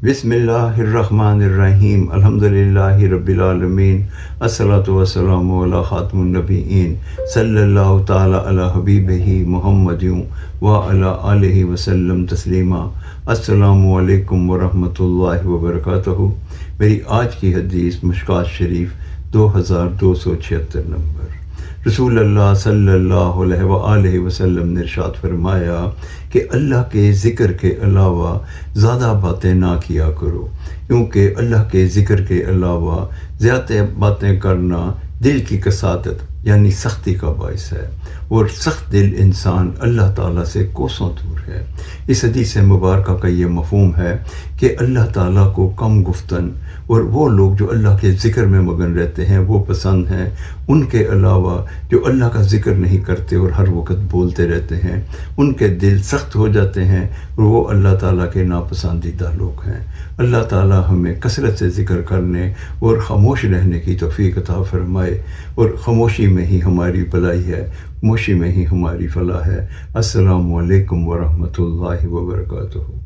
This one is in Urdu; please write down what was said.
بسم اللہ الرحمن الرحیم الحمدللہ رب العالمین الصلاۃ والسلام علی خاتم النبیین صلی اللہ تعالی علی حبیبہ محمد وعلی آلہ وسلم تسلیما۔ السلام علیکم ورحمۃ اللہ وبرکاتہ۔ میری آج کی حدیث مشکوٰۃ شریف 2276 نمبر۔ رسول اللہ صلی اللہ علیہ وآلہ وسلم نے ارشاد فرمایا کہ اللہ کے ذکر کے علاوہ زیادہ باتیں نہ کیا کرو، کیونکہ اللہ کے ذکر کے علاوہ زیادہ باتیں کرنا دل کی کسادت یعنی سختی کا باعث ہے، اور سخت دل انسان اللہ تعالیٰ سے کوسوں دور ہے۔ اس حدیث مبارکہ کا یہ مفہوم ہے کہ اللہ تعالیٰ کو کم گفتن اور وہ لوگ جو اللہ کے ذکر میں مگن رہتے ہیں وہ پسند ہیں، ان کے علاوہ جو اللہ کا ذکر نہیں کرتے اور ہر وقت بولتے رہتے ہیں ان کے دل سخت ہو جاتے ہیں اور وہ اللہ تعالیٰ کے ناپسندیدہ لوگ ہیں۔ اللہ تعالیٰ ہمیں کثرت سے ذکر کرنے اور خاموش رہنے کی توفیق عطا فرمائے، اور خاموشی میں ہی ہماری بھلائی ہے، خاموشی میں ہی ہماری فلاح ہے۔ السلام علیکم ورحمۃ اللہ وبرکاتہ۔